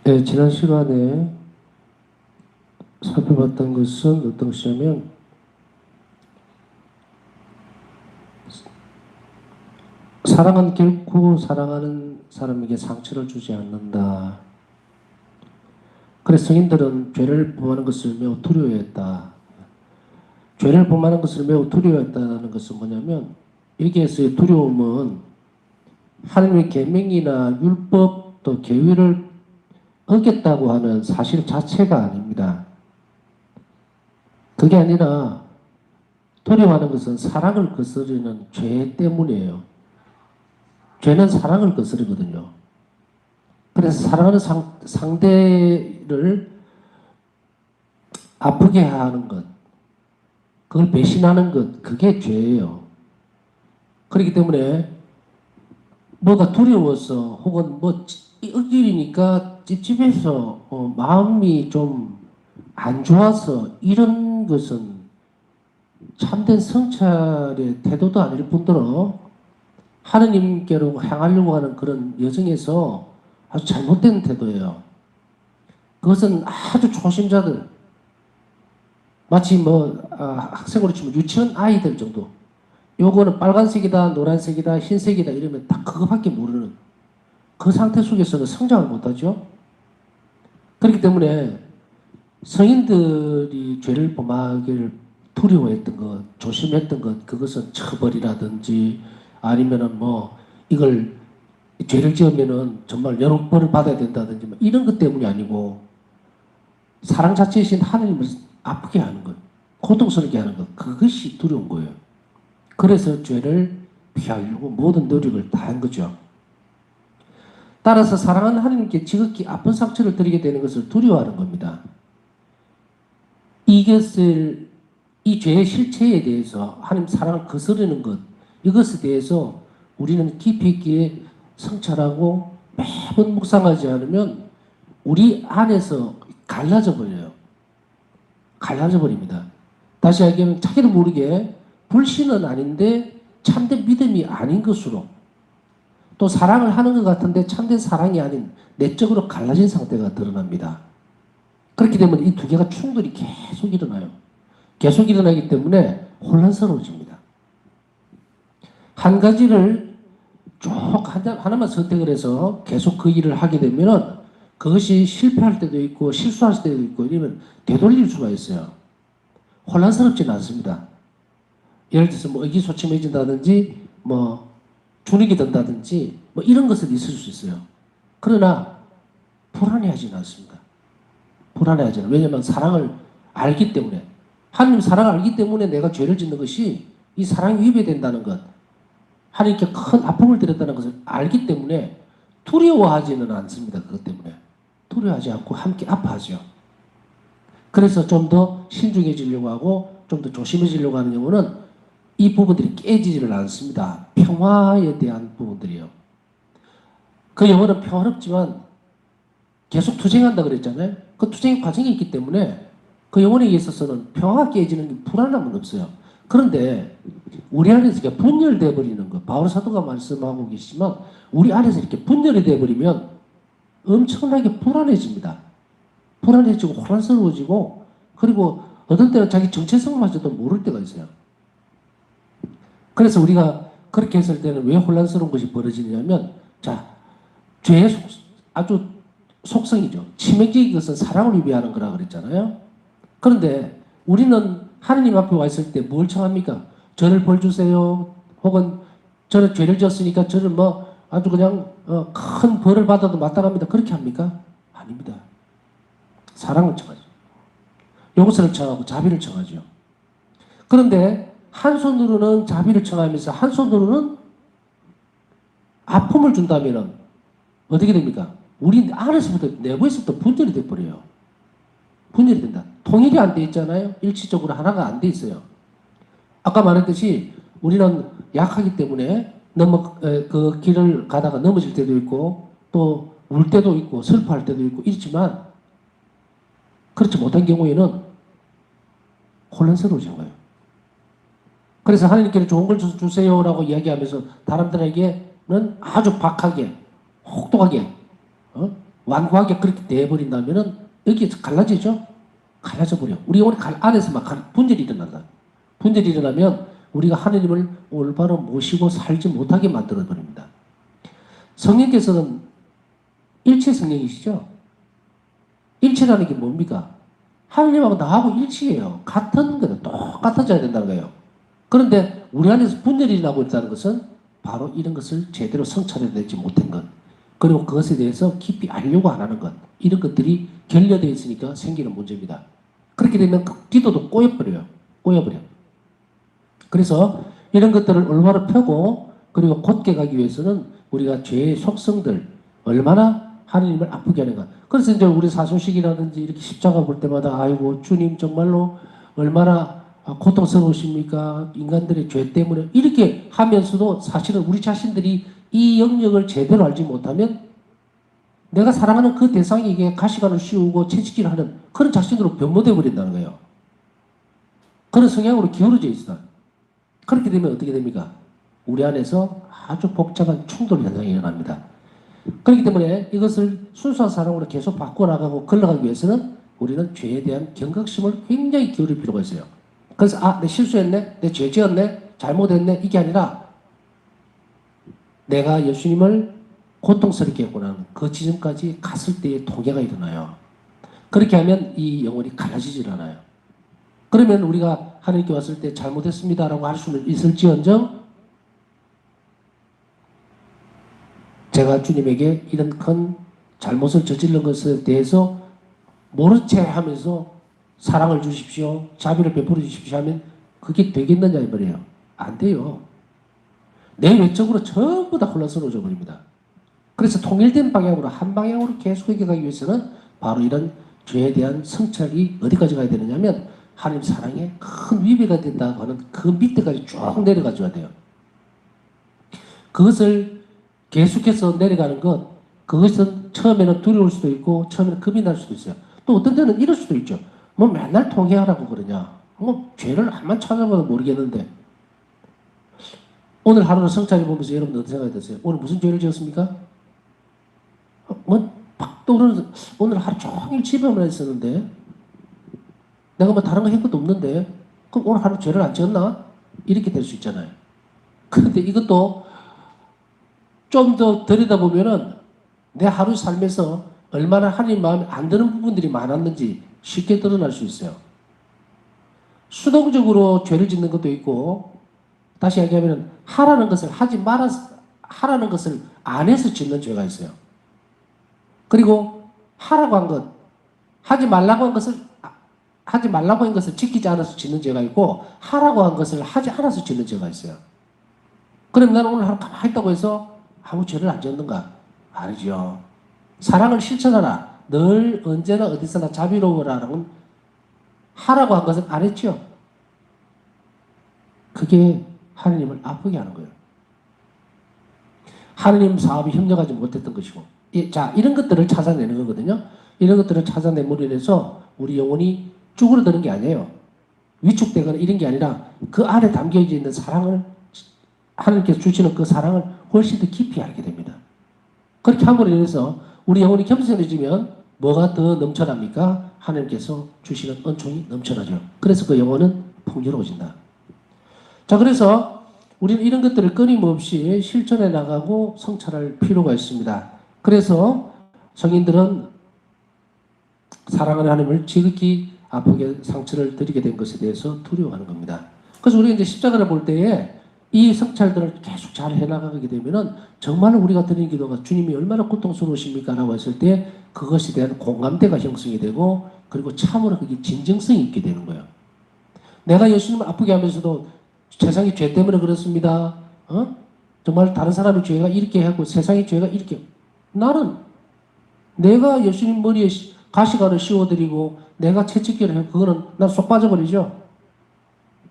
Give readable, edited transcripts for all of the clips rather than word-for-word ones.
네, 지난 시간에 살펴봤던 것은 어떤 것이냐면 사랑은 결코 사랑하는 사람에게 상처를 주지 않는다. 그래서 성인들은 죄를 범하는 것을 매우 두려워했다. 죄를 범하는 것을 매우 두려워했다는 것은 뭐냐면 여기에서의 두려움은 하나님의 계명이나 율법 또 계율을 어겼다고 하는 사실 자체가 아닙니다. 그게 아니라 두려워하는 것은 사랑을 거스르는 죄 때문이에요. 죄는 사랑을 거스르거든요. 그래서 사랑하는 상대를 아프게 하는 것, 그걸 배신하는 것, 그게 죄예요. 그렇기 때문에 뭐가 두려워서 혹은 뭐 억울이니까 집에서 마음이 좀 안 좋아서 이런 것은 참된 성찰의 태도도 아닐 뿐더러 하느님께로 향하려고 하는 그런 여정에서 아주 잘못된 태도예요. 그것은 아주 초심자들, 마치 학생으로 치면 유치원 아이들 정도. 요거는 빨간색이다, 노란색이다, 흰색이다 이러면 딱 그거밖에 모르는 그 상태 속에서는 성장을 못하죠. 그렇기 때문에 성인들이 죄를 범하기를 두려워했던 것, 조심했던 것, 그것은 처벌이라든지 아니면은 이걸 죄를 지으면은 정말 연옥벌을 받아야 된다든지 이런 것 때문이 아니고 사랑 자체이신 하나님을 아프게 하는 것, 고통스럽게 하는 것, 그것이 두려운 거예요. 그래서 죄를 피하려고 모든 노력을 다한 거죠. 따라서 사랑하는 하나님께 지극히 아픈 상처를 드리게 되는 것을 두려워하는 겁니다. 이 죄의 실체에 대해서 하나님 사랑을 거스르는 것, 이것에 대해서 우리는 깊이 있게 성찰하고 매번 묵상하지 않으면 우리 안에서 갈라져 버려요. 갈라져 버립니다. 다시 얘기하면 자기도 모르게 불신은 아닌데 참된 믿음이 아닌 것으로 또 사랑을 하는 것 같은데 참된 사랑이 아닌 내적으로 갈라진 상태가 드러납니다. 그렇게 되면 이 두 개가 충돌이 계속 일어나요. 계속 일어나기 때문에 혼란스러워집니다. 한 가지를 쭉 하나만 선택을 해서 계속 그 일을 하게 되면 그것이 실패할 때도 있고 실수할 때도 있고 이러면 되돌릴 수가 있어요. 혼란스럽지는 않습니다. 예를 들어서 의기소침해진다든지 주눅이 든다든지 이런 것은 있을 수 있어요. 그러나 불안해하지는 않습니다. 불안해하지는. 왜냐하면 사랑을 알기 때문에 하나님 사랑을 알기 때문에 내가 죄를 짓는 것이 이 사랑이 위배된다는 것, 하나님께 큰 아픔을 드렸다는 것을 알기 때문에 두려워하지는 않습니다. 그것 때문에 두려워하지 않고 함께 아파하죠. 그래서 좀 더 신중해지려고 하고 좀 더 조심해지려고 하는 경우는 이 부분들이 깨지지를 않습니다. 평화에 대한 부분들이요. 그 영혼은 평화롭지만 계속 투쟁한다 그랬잖아요. 그 투쟁의 과정이 있기 때문에 그 영혼에 있어서는 평화가 깨지는 게 불안함은 없어요. 그런데 우리 안에서 이렇게 분열되어 버리는 것, 바울 사도가 말씀하고 계시지만 우리 안에서 이렇게 분열이 되어 버리면 엄청나게 불안해집니다. 불안해지고 혼란스러워지고 그리고 어떤 때는 자기 정체성마저도 모를 때가 있어요. 그래서 우리가 그렇게 했을 때는 왜 혼란스러운 것이 벌어지냐면 죄의 아주 속성이죠. 치명적인 것은 사랑을 위배하는 거라 그랬잖아요. 그런데 우리는 하느님 앞에 와 있을 때 뭘 청합니까? 저를 벌 주세요. 혹은 저는 죄를 지었으니까 저는 아주 그냥 큰 벌을 받아도 마땅합니다. 그렇게 합니까? 아닙니다. 사랑을 청하죠. 용서를 청하고 자비를 청하죠. 그런데 한 손으로는 자비를 청하면서 한 손으로는 아픔을 준다면 어떻게 됩니까? 우리 안에서부터 내부에서부터 분열이 돼버려요. 분열이 된다. 통일이 안 돼 있잖아요. 일치적으로 하나가 안 돼 있어요. 아까 말했듯이 우리는 약하기 때문에 그 길을 가다가 넘어질 때도 있고 또 울 때도 있고 슬퍼할 때도 있고 있지만 그렇지 못한 경우에는 혼란스러워진 거예요. 그래서 하나님께는 좋은 걸 주세요라고 이야기하면서 사람들에게는 아주 박하게 혹독하게 완고하게 그렇게 돼버린다면은 여기에서 갈라지죠? 갈라져 버려. 우리 영혼이 안에서 막 분열이 일어난다. 분열이 일어나면 우리가 하느님을 올바로 모시고 살지 못하게 만들어 버립니다. 성령께서는 일체 성령이시죠? 일체라는 게 뭡니까? 하느님하고 나하고 일치예요. 같은 거예요. 똑같아져야 된다는 거예요. 그런데 우리 안에서 분열이 나고 있다는 것은 바로 이런 것을 제대로 성찰해내지 못한 것. 그리고 그것에 대해서 깊이 알려고 안 하는 것. 이런 것들이 결여되어 있으니까 생기는 문제입니다. 그렇게 되면 그 기도도 꼬여버려요. 꼬여버려. 그래서 이런 것들을 올바로 펴고 그리고 곧게 가기 위해서는 우리가 죄의 속성들 얼마나 하느님을 아프게 하는가. 그래서 이제 우리 사소식이라든지 이렇게 십자가 볼 때마다 아이고 주님 정말로 얼마나 고통스러우십니까? 인간들의 죄 때문에 이렇게 하면서도 사실은 우리 자신들이 이 영역을 제대로 알지 못하면 내가 사랑하는 그 대상에게 가시관을 씌우고 채찍질을 하는 그런 자신으로 변모되어 버린다는 거예요. 그런 성향으로 기울어져 있어. 그렇게 되면 어떻게 됩니까? 우리 안에서 아주 복잡한 충돌 현상이 일어납니다. 그렇기 때문에 이것을 순수한 사랑으로 계속 바꿔나가고 걸러가기 위해서는 우리는 죄에 대한 경각심을 굉장히 기울일 필요가 있어요. 그래서 내 실수했네, 내 죄 지었네, 잘못했네 이게 아니라 내가 예수님을 고통스럽게 했구나 그 지점까지 갔을 때의 통계가 일어나요. 그렇게 하면 이 영혼이 갈라지질 않아요. 그러면 우리가 하나님께 왔을 때 잘못했습니다라고 할 수는 있을지언정 제가 주님에게 이런 큰 잘못을 저지른 것에 대해서 모른 채 하면서 사랑을 주십시오, 자비를 베풀어 주십시오 하면 그게 되겠느냐 이 말이에요. 안 돼요. 내 외적으로 전부 다 혼란스러워져 버립니다. 그래서 통일된 방향으로 한 방향으로 계속 해결하기 위해서는 바로 이런 죄에 대한 성찰이 어디까지 가야 되느냐면 하나님 사랑에 큰 위배가 된다고 하는 그 밑에까지 쭉 내려가줘야 돼요. 그것을 계속해서 내려가는 것, 그것은 처음에는 두려울 수도 있고 처음에는 겁이 날 수도 있어요. 또 어떤 때는 이럴 수도 있죠. 뭐 맨날 통회하라고 그러냐. 뭐 죄를 한번 찾아봐도 모르겠는데 오늘 하루를 성찰해 보면서 여러분 어떤 생각이 드세요? 오늘 무슨 죄를 지었습니까? 팍 떠오르는 오늘 하루 종일 집에만 있었는데 내가 뭐 다른 거 한 것도 없는데 그럼 오늘 하루 죄를 안 지었나? 이렇게 될 수 있잖아요. 그런데 이것도 좀 더 들여다보면은 내 하루 삶에서 얼마나 하나님 마음에 안 드는 부분들이 많았는지 쉽게 드러날 수 있어요. 수동적으로 죄를 짓는 것도 있고 다시 얘기하면 하라는 것을 하지 말아서 하라는 것을 안 해서 짓는 죄가 있어요. 그리고 하라고 한 것, 하지 말라고 한 것을 지키지 않아서 짓는 죄가 있고 하라고 한 것을 하지 않아서 짓는 죄가 있어요. 그럼 나는 오늘 하루 가만히 있다고 해서 아무 죄를 안 지었는가? 아니죠. 사랑을 실천하라. 늘 언제나 어디서나 자비로워라라는 하라고 한 것은 안 했죠. 그게 하느님을 아프게 하는 거예요. 하느님 사업이 협력하지 못했던 것이고 자 이런 것들을 찾아내는 거거든요. 이런 것들을 찾아내므로 인해서 우리 영혼이 쭈그러드는 게 아니에요. 위축되거나 이런 게 아니라 그 안에 담겨져 있는 사랑을 하나님께서 주시는 그 사랑을 훨씬 더 깊이 알게 됩니다. 그렇게 함으로 인해서 우리 영혼이 겸손해지면 뭐가 더 넘쳐납니까? 하나님께서 주시는 은총이 넘쳐나죠. 그래서 그 영혼은 풍요로워진다. 자, 그래서 우리는 이런 것들을 끊임없이 실천해 나가고 성찰할 필요가 있습니다. 그래서 성인들은 사랑하는 하나님을 지극히 아프게 상처를 드리게 된 것에 대해서 두려워하는 겁니다. 그래서 우리가 이제 십자가를 볼 때에 이 성찰들을 계속 잘 해나가게 되면은 정말로 우리가 드리는 기도가 주님이 얼마나 고통스러우십니까? 라고 했을 때 그것에 대한 공감대가 형성이 되고 그리고 참으로 그게 진정성이 있게 되는 거예요. 내가 예수님을 아프게 하면서도 세상의 죄 때문에 그렇습니다. 정말 다른 사람의 죄가 이렇게 하고 세상의 죄가 이렇게 나는 내가 예수님 머리에 가시관을 씌워드리고 내가 채찍질을 하고 그거는 난 쏙 빠져버리죠.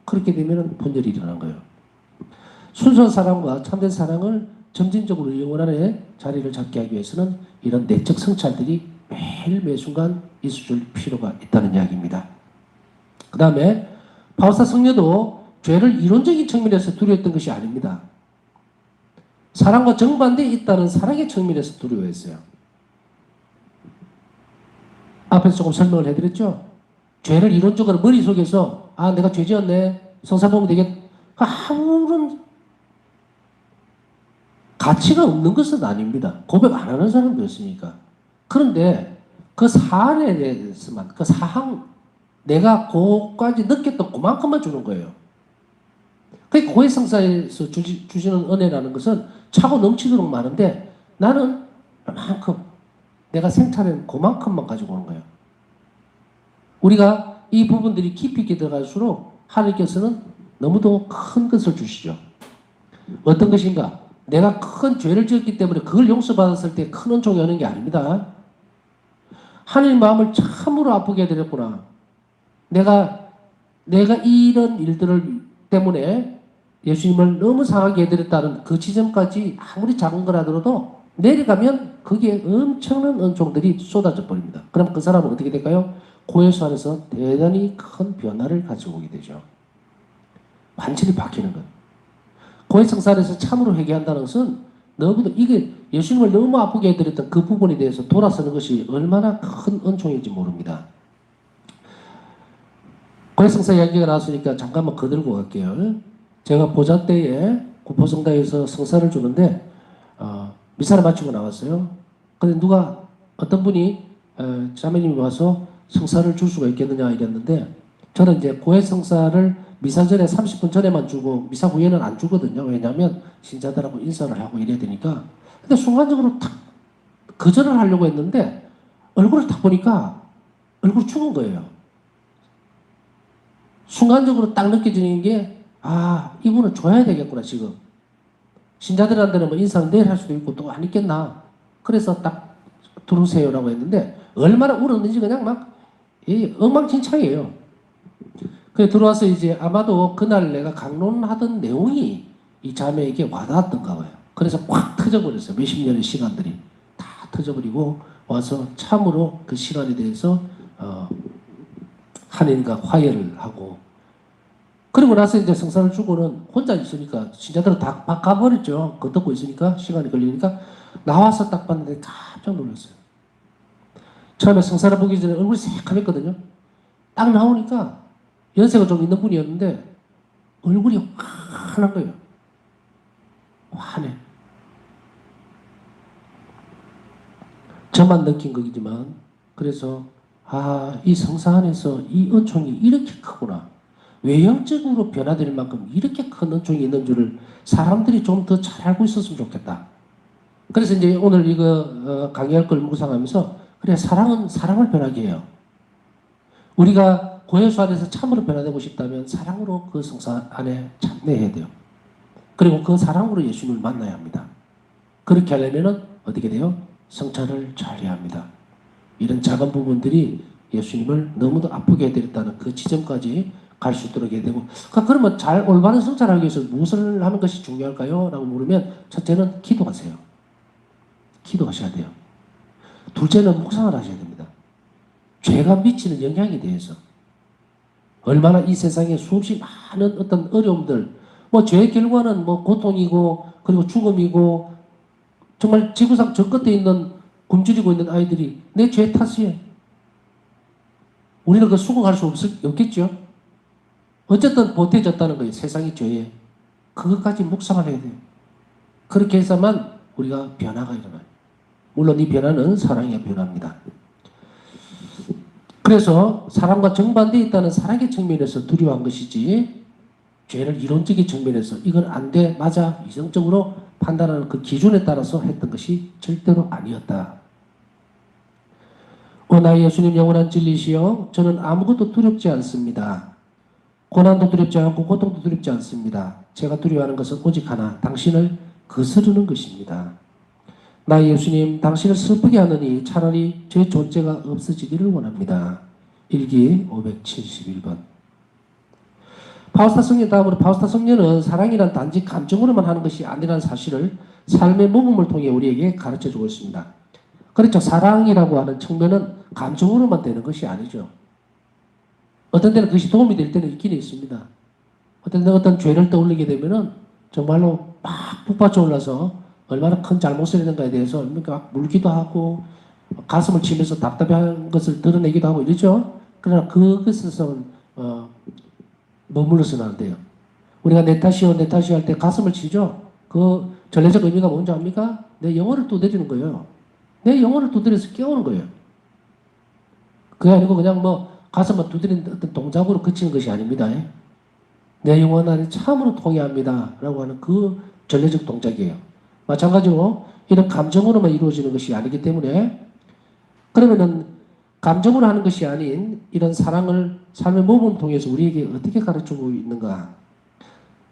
그렇게 되면 분열이 일어난 거예요. 순수한 사랑과 참된 사랑을 점진적으로 영혼 안에 자리를 잡게 하기 위해서는 이런 내적 성찰들이 매일 매순간 있어줄 필요가 있다는 이야기입니다. 그 다음에 바울사 성녀도 죄를 이론적인 측면에서 두려워했던 것이 아닙니다. 사랑과 정반대에 있다는 사랑의 측면에서 두려워했어요. 앞에서 조금 설명을 해드렸죠. 죄를 이론적으로 머릿속에서 아 내가 죄 지었네 성사 보면 되겠 아무런 가치가 없는 것은 아닙니다. 고백 안 하는 사람도 있으니까. 그런데 그 사안에 대해서만 그 사항 내가 그까지 느꼈던 그만큼만 주는 거예요. 그 고해성사에서 주시는 은혜라는 것은 차고 넘치도록 많은데 나는 그만큼 내가 생차는 그만큼만 가지고 오는 거예요. 우리가 이 부분들이 깊이 있게 들어갈수록 하나님께서는 너무도 큰 것을 주시죠. 어떤 것인가? 내가 큰 죄를 지었기 때문에 그걸 용서받았을 때 큰 은총이 오는 게 아닙니다. 하나님 마음을 참으로 아프게 해드렸구나. 내가 이런 일들을 때문에 예수님을 너무 상하게 해드렸다는 그 지점까지 아무리 작은 거라더라도 내려가면 거기에 엄청난 은총들이 쏟아져 버립니다. 그럼 그 사람은 어떻게 될까요? 고해수 안에서 대단히 큰 변화를 가지고 오게 되죠. 완전히 바뀌는 것. 고해성사에서 참으로 회개한다는 것은 너무도 이게 예수님을 너무 아프게 해드렸던 그 부분에 대해서 돌아서는 것이 얼마나 큰 은총인지 모릅니다. 고해성사 이야기가 나왔으니까 잠깐만 거들고 갈게요. 제가 보자 때에 구포성당에서 성사를 주는데 미사를 마치고 나왔어요. 근데 어떤 분이 자매님이 와서 성사를 줄 수가 있겠느냐 이랬는데 저는 이제 고해성사를 미사 전에 30분 전에만 주고 미사 후에는 안 주거든요. 왜냐하면 신자들하고 인사를 하고 이래야 되니까. 근데 순간적으로 탁 거절을 하려고 했는데 얼굴을 딱 보니까 얼굴이 죽은 거예요. 순간적으로 딱 느껴지는 게 이분은 줘야 되겠구나 지금. 신자들한테는 뭐 인사는 내일 할 수도 있고 또 안 있겠나. 그래서 딱 들어오세요라고 했는데 얼마나 울었는지 그냥 막 엉망진창이에요. 그래 들어와서 이제 아마도 그날 내가 강론하던 내용이 이 자매에게 와닿았던가 봐요. 그래서 꽉 터져버렸어요. 몇십 년의 시간들이 다 터져버리고 와서 참으로 그 시간에 대해서 하나님과 화해를 하고 그리고 나서 이제 성사를 주고는 혼자 있으니까 신자들은 다 가버렸죠. 그거 듣고 있으니까 시간이 걸리니까 나와서 딱 봤는데 깜짝 놀랐어요. 처음에 성사를 보기 전에 얼굴이 새카맸거든요. 딱 나오니까 연세가 좀 있는 분이었는데 얼굴이 환한 거예요. 환해. 저만 느낀 거지만 그래서 이 성사 안에서 이 은총이 이렇게 크구나. 외형적으로 변화될 만큼 이렇게 큰 은총이 있는 줄을 사람들이 좀 더 잘 알고 있었으면 좋겠다. 그래서 이제 오늘 이거 강의할 걸 묵상하면서 그래 사랑은 사랑을 변하게 해요. 우리가 고해수 안에서 참으로 변화되고 싶다면 사랑으로 그 성사 안에 참여해야 돼요. 그리고 그 사랑으로 예수님을 만나야 합니다. 그렇게 하려면 어떻게 돼요? 성찰을 잘해야 합니다. 이런 작은 부분들이 예수님을 너무도 아프게 해드렸다는 그 지점까지 갈 수 있도록 해야 되고 그러면 잘 올바른 성찰하기 위해서 무엇을 하는 것이 중요할까요? 라고 물으면 첫째는 기도하세요. 기도하셔야 돼요. 둘째는 묵상을 하셔야 됩니다. 죄가 미치는 영향에 대해서 얼마나 이 세상에 수없이 많은 어떤 어려움들 죄의 결과는 고통이고 그리고 죽음이고 정말 지구상 저 끝에 있는 굶주리고 있는 아이들이 내 죄 탓이에요. 우리는 그 수긍할 수 없겠죠? 어쨌든 보태졌다는 거예요. 세상의 죄에. 그것까지 묵상을 해야 돼요. 그렇게 해서만 우리가 변화가 일어나요. 물론 이 변화는 사랑의 변화입니다. 그래서 사랑과 정반대에 있다는 사랑의 측면에서 두려워한 것이지 죄를 이론적인 측면에서 이건 안 돼, 맞아, 이성적으로 판단하는 그 기준에 따라서 했던 것이 절대로 아니었다. 오 나의 예수님 영원한 진리시여 저는 아무것도 두렵지 않습니다. 고난도 두렵지 않고 고통도 두렵지 않습니다. 제가 두려워하는 것은 오직 하나, 당신을 거스르는 것입니다. 나의 예수님, 당신을 슬프게 하느니 차라리 제 존재가 없어지기를 원합니다. 일기 571번. 파우스타 성녀 다음으로 파우스타 성녀는 사랑이란 단지 감정으로만 하는 것이 아니라는 사실을 삶의 모범을 통해 우리에게 가르쳐주고 있습니다. 그렇죠. 사랑이라고 하는 측면은 감정으로만 되는 것이 아니죠. 어떤 때는 그것이 도움이 될 때는 있긴 있습니다. 어떤 때는 어떤 죄를 떠올리게 되면은 정말로 막 북받쳐 올라서 얼마나 큰 잘못을 했는가에 대해서 막 물기도 하고 가슴을 치면서 답답한 것을 드러내기도 하고 이러죠. 그러나 그것에서는 머물러서는 안 돼요. 우리가 내 탓이요, 내 탓이요 할 때 가슴을 치죠. 그 전례적 의미가 뭔지 압니까? 내 영혼을 두드리는 거예요. 내 영혼을 두드려서 깨우는 거예요. 그게 아니고 그냥 뭐 가슴만 두드리는 어떤 동작으로 그치는 것이 아닙니다. 내 영혼 안에 참으로 통해합니다. 라고 하는 그 전례적 동작이에요. 마찬가지로 이런 감정으로만 이루어지는 것이 아니기 때문에 그러면은 감정으로 하는 것이 아닌 이런 사랑을 삶의 모범을 통해서 우리에게 어떻게 가르쳐주고 있는가.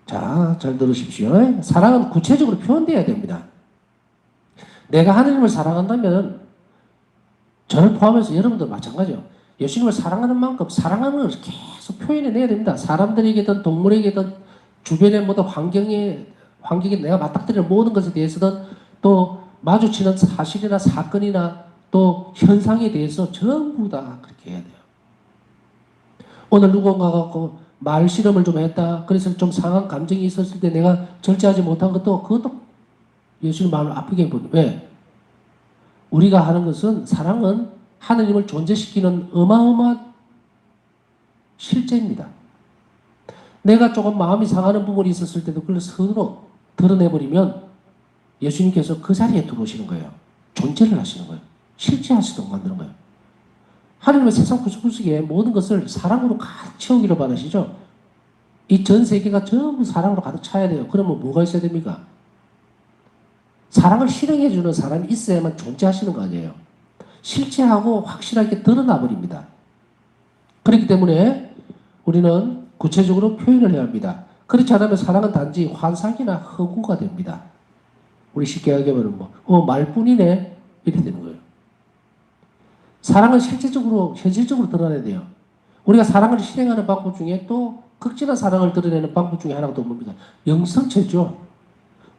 자, 잘 들으십시오. 사랑은 구체적으로 표현되어야 됩니다. 내가 하느님을 사랑한다면 저를 포함해서 여러분도 마찬가지요. 예수님을 사랑하는 만큼 사랑하는 것을 계속 표현해내야 됩니다. 사람들에게든 동물에게든 주변의 모든 환경에 내가 맞닥뜨리는 모든 것에 대해서든 또 마주치는 사실이나 사건이나 또 현상에 대해서 전부 다 그렇게 해야 돼요. 오늘 누군가가 갖고 말 실험을 좀 했다. 그래서 좀 상한 감정이 있었을 때 내가 절제하지 못한 그것도 예수님 마음을 아프게 보니 왜? 우리가 하는 것은 사랑은 하느님을 존재시키는 어마어마한 실제입니다. 내가 조금 마음이 상하는 부분이 있었을 때도 그걸 서로 드러내버리면 예수님께서 그 자리에 들어오시는 거예요. 존재를 하시는 거예요. 실제하시도록 만드는 거예요. 하나님의 세상 구석구석에 모든 것을 사랑으로 가득 채우기를 바라시죠. 이 전 세계가 전부 사랑으로 가득 차야 돼요. 그러면 뭐가 있어야 됩니까? 사랑을 실행해주는 사람이 있어야만 존재하시는 거 아니에요. 실체하고 확실하게 드러나 버립니다. 그렇기 때문에 우리는 구체적으로 표현을 해야 합니다. 그렇지 않으면 사랑은 단지 환상이나 허구가 됩니다. 우리 쉽게 얘기하면 말뿐이네 이렇게 되는 거예요. 사랑은 실질적으로 현실적으로 드러내야 돼요. 우리가 사랑을 실행하는 방법 중에 또 극진한 사랑을 드러내는 방법 중에 하나가 또 뭡니까? 영성체죠.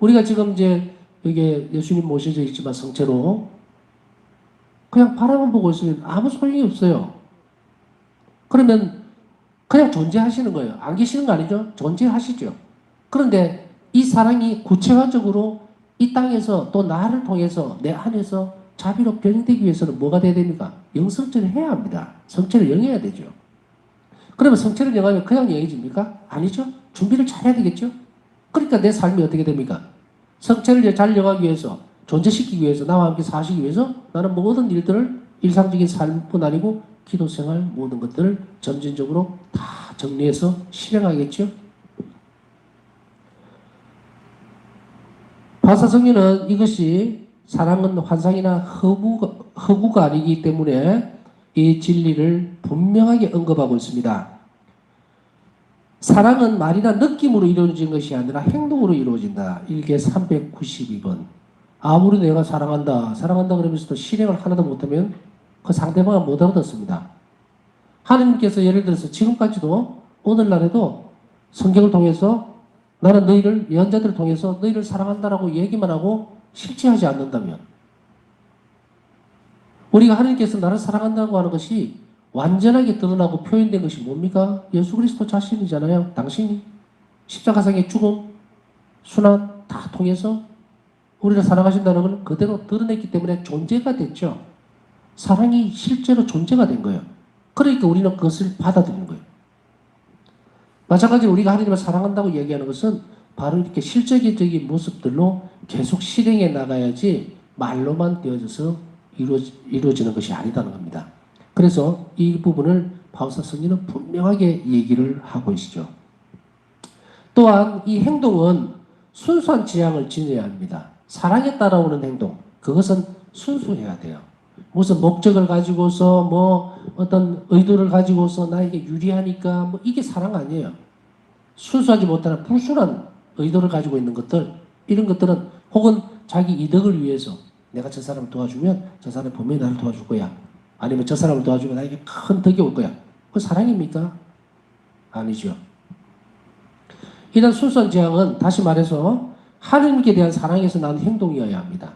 우리가 지금 이제 여기 예수님 모셔져 있지만 성체로 그냥 바라만 보고 있으면 아무 소용이 없어요. 그러면 그냥 존재하시는 거예요. 안 계시는 거 아니죠? 존재하시죠. 그런데 이 사랑이 구체화적으로 이 땅에서 또 나를 통해서 내 안에서 자비로 변형되기 위해서는 뭐가 돼야 됩니까? 영성체를 해야 합니다. 성체를 영해야 되죠. 그러면 성체를 영하면 그냥 영해집니까? 아니죠. 준비를 잘해야 되겠죠. 그러니까 내 삶이 어떻게 됩니까? 성체를 잘 영하기 위해서, 존재시키기 위해서, 나와 함께 사시기 위해서 나는 모든 일들을 일상적인 삶뿐 아니고 기도 생활 모든 것들을 점진적으로 다 정리해서 실행하겠죠. 바사성경은 이것이 사랑은 환상이나 허구가 아니기 때문에 이 진리를 분명하게 언급하고 있습니다. 사랑은 말이나 느낌으로 이루어진 것이 아니라 행동으로 이루어진다. 일개 392번. 아무리 내가 사랑한다 그러면서도 실행을 하나도 못하면 그 상대방은 못 얻었습니다. 하나님께서 예를 들어서 지금까지도 오늘날에도 성경을 통해서 나는 너희를 예언자들을 통해서 너희를 사랑한다라고 얘기만 하고 실체하지 않는다면 우리가 하나님께서 나를 사랑한다고 하는 것이 완전하게 드러나고 표현된 것이 뭡니까? 예수 그리스도 자신이잖아요. 당신이 십자가상의 죽음, 순환 다 통해서 우리를 사랑하신다는 걸 그대로 드러냈기 때문에 존재가 됐죠. 사랑이 실제로 존재가 된 거예요. 그러니까 우리는 그것을 받아들이는 거예요. 마찬가지로 우리가 하나님을 사랑한다고 얘기하는 것은 바로 이렇게 실제적인 모습들로 계속 실행해 나가야지 말로만 되어져서 이루어지는 것이 아니다는 겁니다. 그래서 이 부분을 바울사 성인은 분명하게 얘기를 하고 계시죠. 또한 이 행동은 순수한 지향을 지녀야 합니다. 사랑에 따라오는 행동, 그것은 순수해야 돼요. 무슨 목적을 가지고서 어떤 의도를 가지고서 나에게 유리하니까 이게 사랑 아니에요. 순수하지 못하는 불순한 의도를 가지고 있는 것들, 이런 것들은 혹은 자기 이득을 위해서 내가 저 사람을 도와주면 저 사람이 분명히 나를 도와줄 거야. 아니면 저 사람을 도와주면 나에게 큰 덕이 올 거야. 그건 사랑입니까? 아니죠. 이런 순수한 지향은 다시 말해서 하나님께 대한 사랑에서 나는 행동이어야 합니다.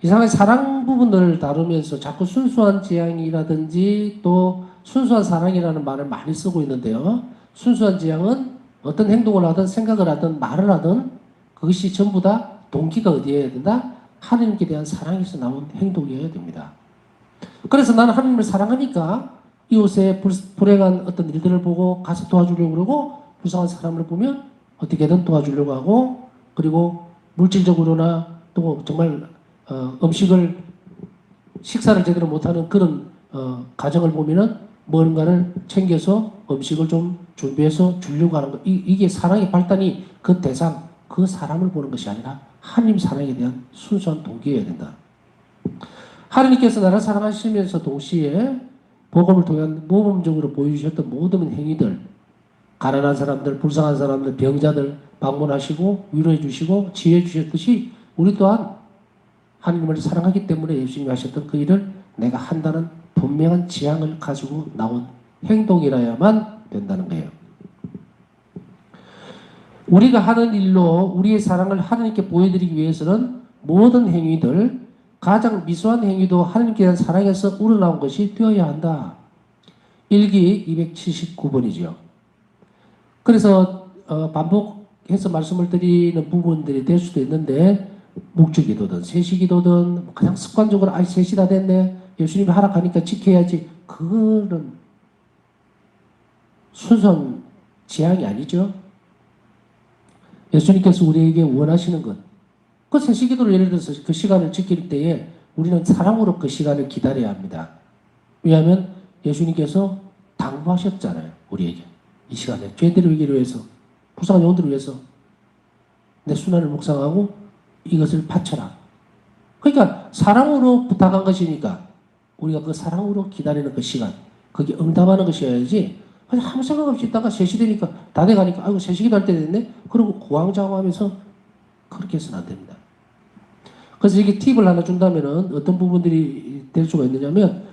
이상하게 사랑 부분을 다루면서 자꾸 순수한 지향이라든지 또 순수한 사랑이라는 말을 많이 쓰고 있는데요. 순수한 지향은 어떤 행동을 하든 생각을 하든 말을 하든 그것이 전부 다 동기가 어디에 해야 된다? 하나님께 대한 사랑에서 나온 행동이어야 됩니다. 그래서 나는 하나님을 사랑하니까 이웃의 불행한 어떤 일들을 보고 가서 도와주려고 그러고 불쌍한 사람을 보면 어떻게든 도와주려고 하고, 그리고 물질적으로나 또 정말 식사를 제대로 못하는 그런 가정을 보면은 뭔가를 챙겨서 음식을 좀 준비해서 주려고 하는 것. 이게 사랑의 발단이 그 대상, 그 사람을 보는 것이 아니라 하나님 사랑에 대한 순수한 동기여야 된다. 하나님께서 나를 사랑하시면서 동시에 복음을 통한 모범적으로 보여주셨던 모든 행위들, 가난한 사람들, 불쌍한 사람들, 병자들 방문하시고 위로해 주시고 지혜해 주셨듯이 우리 또한 하나님을 사랑하기 때문에 예수님이 하셨던 그 일을 내가 한다는 분명한 지향을 가지고 나온 행동이라야만 된다는 거예요. 우리가 하는 일로 우리의 사랑을 하나님께 보여드리기 위해서는 모든 행위들, 가장 미소한 행위도 하나님께 대한 사랑에서 우러나온 것이 되어야 한다. 일기 279번이죠. 그래서 반복해서 말씀을 드리는 부분들이 될 수도 있는데, 묵주기도든 세시기도든 그냥 습관적으로 3시 다 됐네, 예수님이 하락하니까 지켜야지, 그거는 순수한 지향이 아니죠. 예수님께서 우리에게 원하시는 것, 그 세시기도를 예를 들어서 그 시간을 지킬 때에 우리는 사랑으로 그 시간을 기다려야 합니다. 왜냐하면 예수님께서 당부하셨잖아요. 우리에게 이 시간에 죄들을 위기를 위해서, 불쌍한 영혼들을 위해서 내 순환을 묵상하고 이것을 바쳐라. 그러니까 사랑으로 부탁한 것이니까 우리가 그 사랑으로 기다리는 그 시간, 거기에 응답하는 것이어야지 그냥 아무 생각 없이 있다가 3시 되니까 다 돼가니까 아이고 3시 기도할 때 됐네? 그러고 고왕좌왕하면서 그렇게 해서는 안 됩니다. 그래서 이게 팁을 하나 준다면은 어떤 부분들이 될 수가 있느냐면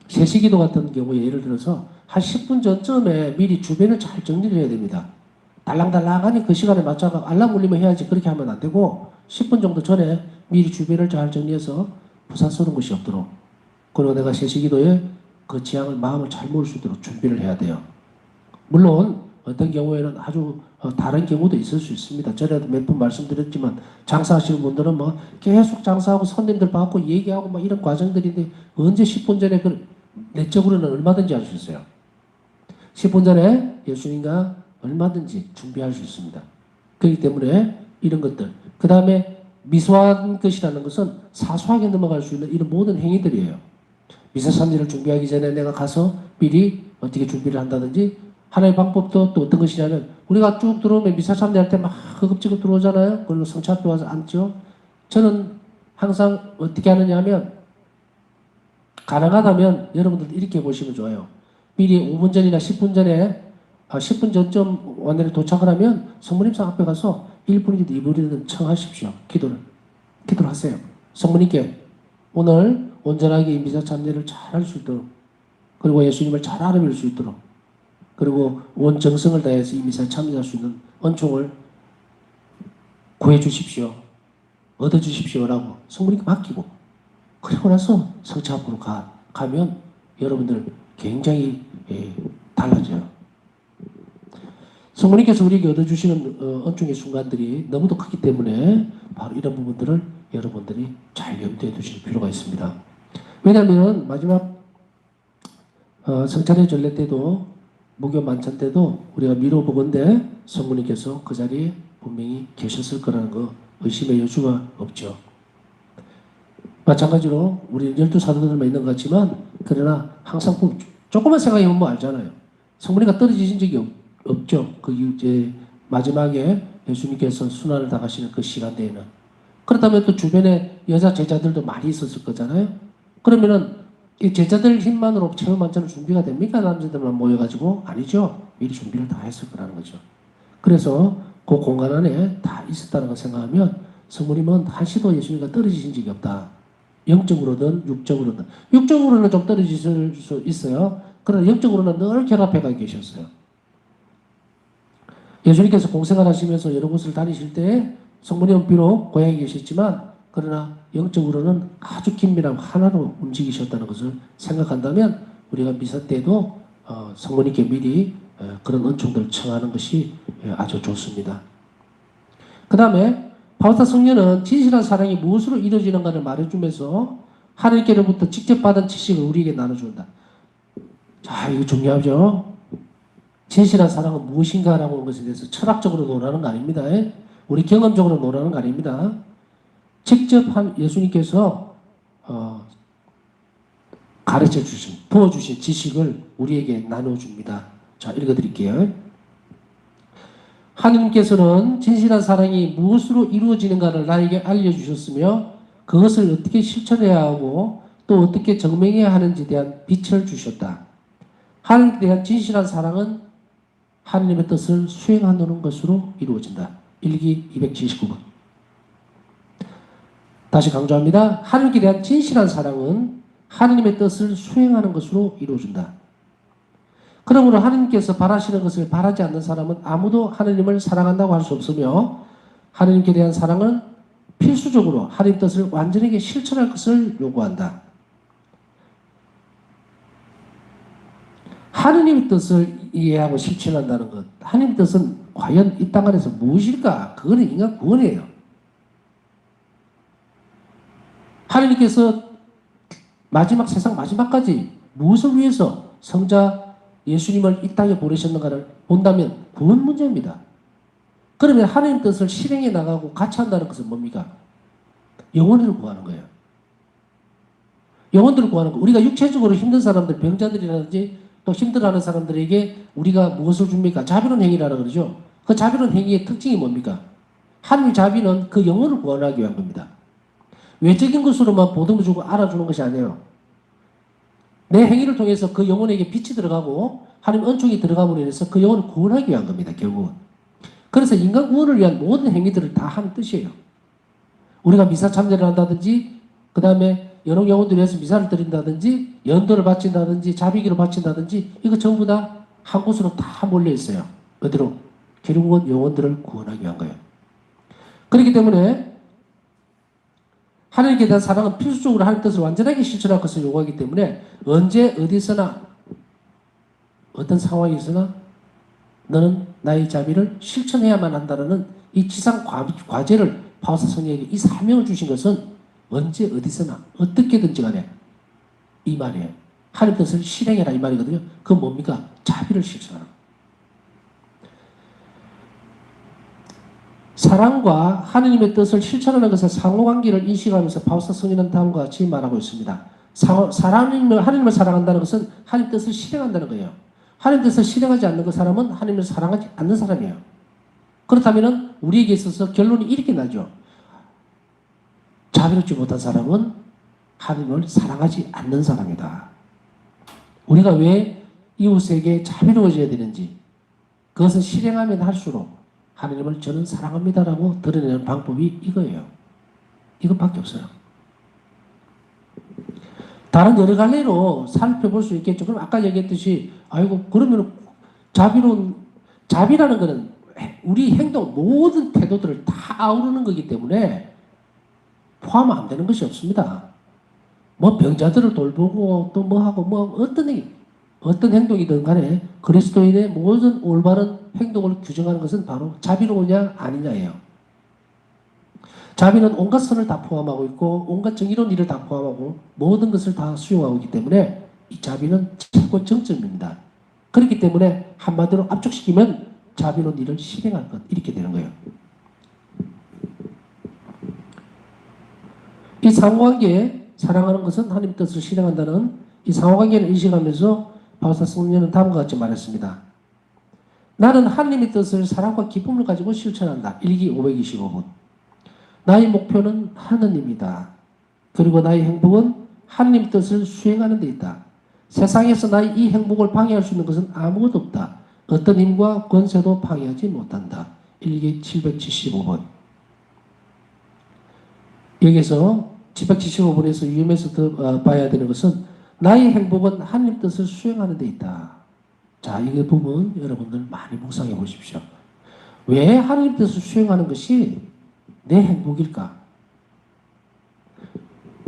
3시 기도 같은 경우에 예를 들어서 한 10분 전쯤에 미리 주변을 잘 정리를 해야 됩니다. 달랑달랑하니 그 시간에 맞춰서 알람 울리면 해야지, 그렇게 하면 안 되고 10분 정도 전에 미리 주변을 잘 정리해서 부산 쏘는 것이 없도록, 그리고 내가 3시 기도에 그 지향을, 마음을 잘 모을 수 있도록 준비를 해야 돼요. 물론 어떤 경우에는 아주 다른 경우도 있을 수 있습니다. 전에도 몇 번 말씀드렸지만 장사하시는 분들은 뭐 계속 장사하고 손님들 받고 얘기하고 막 이런 과정들인데 언제 10분 전에 내적으로는 얼마든지 할 수 있어요. 10분 전에 예수님과 얼마든지 준비할 수 있습니다. 그렇기 때문에 이런 것들, 그 다음에 미소한 것이라는 것은 사소하게 넘어갈 수 있는 이런 모든 행위들이에요. 미사삼지를 준비하기 전에 내가 가서 미리 어떻게 준비를 한다든지, 하나의 방법도 또 어떤 것이냐면, 우리가 쭉 들어오면 미사삼지 할 때 막 허겁지겁 들어오잖아요. 그리고 성차 앞에 와서 앉죠. 저는 항상 어떻게 하느냐 하면, 가능하다면 여러분들 이렇게 보시면 좋아요. 미리 5분 전이나 10분 전에 10분 전쯤 원내를 도착을 하면 성모님상 앞에 가서 1분이든 2분이든 청하십시오. 기도를 하세요. 성모님께 오늘 온전하게 이 미사 참여를 잘 할 수 있도록, 그리고 예수님을 잘 알아볼 수 있도록, 그리고 온 정성을 다해서 이 미사에 참여할 수 있는 은총을 구해 주십시오. 얻어 주십시오라고 성모님께 맡기고, 그리고 나서 성차 앞으로 가면 여러분들 굉장히 달라져요. 성모님께서 우리에게 얻어주시는 은총의 순간들이 너무도 크기 때문에 바로 이런 부분들을 여러분들이 잘 염두에 두실 필요가 있습니다. 왜냐하면 마지막 성찬의 전례 때도, 무교 만찬 때도 우리가 미뤄보건대 성모님께서 그 자리에 분명히 계셨을 거라는 거 의심의 여지가 없죠. 마찬가지로 우리 12사도들만 있는 것 같지만, 그러나 항상 조금만 생각해보면 알잖아요. 성모님과 떨어지신 적이 없죠. 그 이제 마지막에 예수님께서 순환을 당하시는 그 시간대에는. 그렇다면 또 주변에 여자 제자들도 많이 있었을 거잖아요. 그러면은 이 제자들 힘만으로 체험 만찬은 준비가 됩니까? 남자들만 모여가지고? 아니죠. 미리 준비를 다 했을 거라는 거죠. 그래서 그 공간 안에 다 있었다는 걸 생각하면 성모님은 한시도 예수님과 떨어지신 적이 없다. 영적으로든 육적으로든. 육적으로는 좀 떨어질 수 있어요. 그러나 영적으로는 늘 결합해가 계셨어요. 예수님께서 공생활 하시면서 여러 곳을 다니실 때 성모님은 비록 고향에 계셨지만, 그러나 영적으로는 아주 긴밀한 하나로 움직이셨다는 것을 생각한다면 우리가 미사 때도 성모님께 미리 그런 은총들을 청하는 것이 아주 좋습니다. 그 다음에 바울사 성령은 진실한 사랑이 무엇으로 이루어지는가를 말해주면서 하나님께로부터 직접 받은 지식을 우리에게 나눠준다. 자, 이거 중요하죠? 진실한 사랑은 무엇인가라고 하는 것에 대해서 철학적으로 논하는 거 아닙니다. 우리 경험적으로 논하는 거 아닙니다. 직접 예수님께서 가르쳐 주신, 부어주신 지식을 우리에게 나눠줍니다. 자, 읽어드릴게요. 하느님께서는 진실한 사랑이 무엇으로 이루어지는가를 나에게 알려주셨으며 그것을 어떻게 실천해야 하고 또 어떻게 증명해야 하는지에 대한 빛을 주셨다. 하나님에 대한 진실한 사랑은 하느님의 뜻을 수행하는 것으로 이루어진다. 일기 279번. 다시 강조합니다. 하나님께 대한 진실한 사랑은 하느님의 뜻을 수행하는 것으로 이루어진다. 그러므로 하느님께서 바라시는 것을 바라지 않는 사람은 아무도 하느님을 사랑한다고 할 수 없으며 하느님께 대한 사랑은 필수적으로 하느님 뜻을 완전하게 실천할 것을 요구한다. 하느님의 뜻을 이해하고 실천한다는 것. 하느님의 뜻은 과연 이 땅 안에서 무엇일까? 그거는 인간 구원이에요. 하느님께서 세상 마지막까지 무엇을 위해서 성자 예수님을 이 땅에 보내셨는가를 본다면 구원 문제입니다. 그러면 하나님 뜻을 실행해 나가고 같이 한다는 것은 뭡니까? 영혼을 구하는 거예요. 영혼들을 구하는 거. 우리가 육체적으로 힘든 사람들, 병자들이라든지 또 힘들어하는 사람들에게 우리가 무엇을 줍니까? 자비로운 행위라고 그러죠. 그 자비로운 행위의 특징이 뭡니까? 하나님의 자비는 그 영혼을 구원하기 위한 겁니다. 외적인 것으로만 보듬어 주고 알아주는 것이 아니에요. 내 행위를 통해서 그 영혼에게 빛이 들어가고 하나님 은총이 들어감으로 인해서 그 영혼을 구원하기 위한 겁니다. 결국은. 그래서 인간 구원을 위한 모든 행위들을 다 하는 뜻이에요. 우리가 미사 참여를 한다든지 그 다음에 여러 영혼들을 위해서 미사를 드린다든지 연도를 바친다든지 자비기를 바친다든지 이거 전부 다 한 곳으로 다 몰려 있어요. 어디로? 결국은 영혼들을 구원하기 위한 거예요. 그렇기 때문에 하나님께 대한 사랑은 필수적으로 하나님 뜻을 완전하게 실천할 것을 요구하기 때문에 언제 어디서나 어떤 상황에서나 너는 나의 자비를 실천해야만 한다는 이 지상 과제를 바울사 성령에게 이 사명을 주신 것은 언제 어디서나 어떻게든지 간에 이 말이에요. 하나님 뜻을 실행해라 이 말이거든요. 그건 뭡니까? 자비를 실천하라. 사랑과 하느님의 뜻을 실천하는 것의 상호관계를 인식하면서 바울사 성령은 다음과 같이 말하고 있습니다. 하느님을 사랑한다는 것은 하느님 뜻을 실행한다는 거예요. 하느님 뜻을 실행하지 않는 그 사람은 하느님을 사랑하지 않는 사람이에요. 그렇다면 우리에게 있어서 결론이 이렇게 나죠. 자비롭지 못한 사람은 하느님을 사랑하지 않는 사람이다. 우리가 왜 이웃에게 자비로워져야 되는지 그것은 실행하면 할수록 하느님을 저는 사랑합니다라고 드러내는 방법이 이거예요. 이것밖에 없어요. 다른 여러 갈래로 살펴볼 수 있겠죠. 그럼 아까 얘기했듯이 아이고 그러면 자비라는 것은 우리 행동 모든 태도들을 다 아우르는 거기 때문에 포함 안 되는 것이 없습니다. 뭐 병자들을 돌보고 또 뭐 하고 뭐 어떤 행동이든 간에 그리스도인의 모든 올바른 행동을 규정하는 것은 바로 자비로우냐 아니냐예요. 자비는 온갖 선을 다 포함하고 있고 온갖 정의로운 일을 다 포함하고 모든 것을 다 수용하고 있기 때문에 이 자비는 최고 정점입니다. 그렇기 때문에 한마디로 압축시키면 자비로운 일을 실행할 것 이렇게 되는 거예요. 이 상호관계에 사랑하는 것은 하나님 뜻을 실행한다는 이 상호관계를 인식하면서 바울사 성령은 다음과 같이 말했습니다. 나는 하나님의 뜻을 사랑과 기쁨을 가지고 실천한다. 일기 525분. 나의 목표는 하느님이다. 그리고 나의 행복은 하나님의 뜻을 수행하는 데 있다. 세상에서 나의 이 행복을 방해할 수 있는 것은 아무것도 없다. 어떤 힘과 권세도 방해하지 못한다. 일기 775번. 여기서 775번에서 유념해서 더 봐야 되는 것은 나의 행복은 하나님 뜻을 수행하는 데 있다. 자, 이 부분 여러분들 많이 묵상해 보십시오. 왜 하나님 뜻을 수행하는 것이 내 행복일까?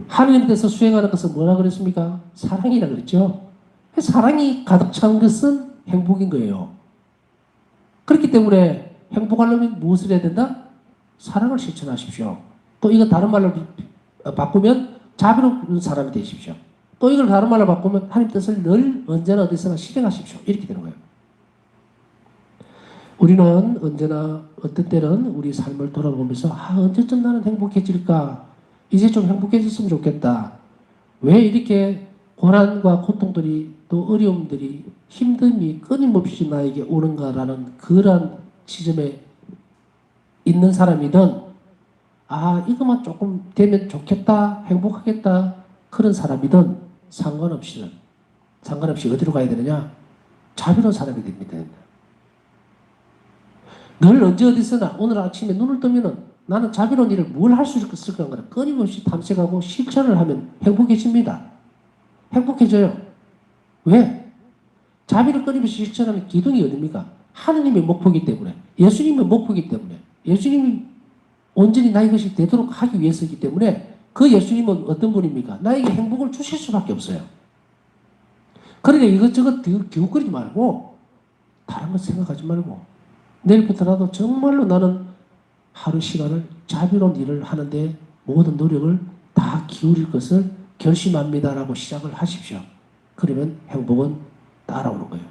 하나님 뜻을 수행하는 것은 뭐라 그랬습니까? 사랑이라 그랬죠. 사랑이 가득 찬 것은 행복인 거예요. 그렇기 때문에 행복하려면 무엇을 해야 된다? 사랑을 실천하십시오. 또 이거 다른 말로 바꾸면 자비로운 사람이 되십시오. 또 이걸 다른 말로 바꾸면 하나님 뜻을 늘 언제나 어디서나 실행하십시오. 이렇게 되는 거예요. 우리는 언제나 어떤 때는 우리 삶을 돌아보면서 언제쯤 나는 행복해질까? 이제 좀 행복해졌으면 좋겠다. 왜 이렇게 고난과 고통들이 또 어려움들이 힘듦이 끊임없이 나에게 오는가라는 그러한 지점에 있는 사람이든 이것만 조금 되면 좋겠다, 행복하겠다 그런 사람이든 상관없이 어디로 가야 되느냐? 자비로운 사람이 됩니다. 늘 언제 어디서나 오늘 아침에 눈을 뜨면은 나는 자비로운 일을 뭘 할 수 있을까 하는 끊임없이 탐색하고 실천을 하면 행복해집니다. 행복해져요. 왜? 자비를 끊임없이 실천하면 기둥이 어딥니까? 하느님의 목표이기 때문에, 예수님의 목표이기 때문에, 예수님이 온전히 나의 것이 되도록 하기 위해서이기 때문에 그 예수님은 어떤 분입니까? 나에게 행복을 주실 수밖에 없어요. 그러니까 이것저것 기웃거리지 말고 다른 것 생각하지 말고 내일부터라도 정말로 나는 하루 시간을 자비로운 일을 하는데 모든 노력을 다 기울일 것을 결심합니다라고 시작을 하십시오. 그러면 행복은 따라오는 거예요.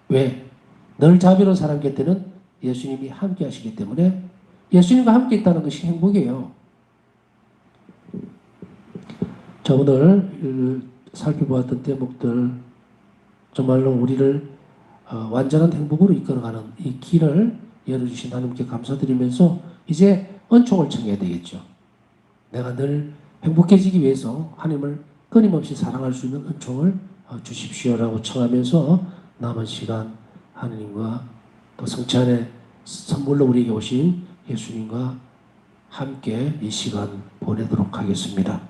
왜? 늘 자비로운 사람 곁에는 예수님이 함께 하시기 때문에 예수님과 함께 있다는 것이 행복이에요. 자, 오늘 살펴보았던 대목들 정말로 우리를 완전한 행복으로 이끌어가는 이 길을 열어주신 하나님께 감사드리면서 이제 은총을 청해야 되겠죠. 내가 늘 행복해지기 위해서 하나님을 끊임없이 사랑할 수 있는 은총을 주십시오라고 청하면서 남은 시간 하나님과 또 성취 안에 선물로 우리에게 오신 예수님과 함께 이 시간 보내도록 하겠습니다.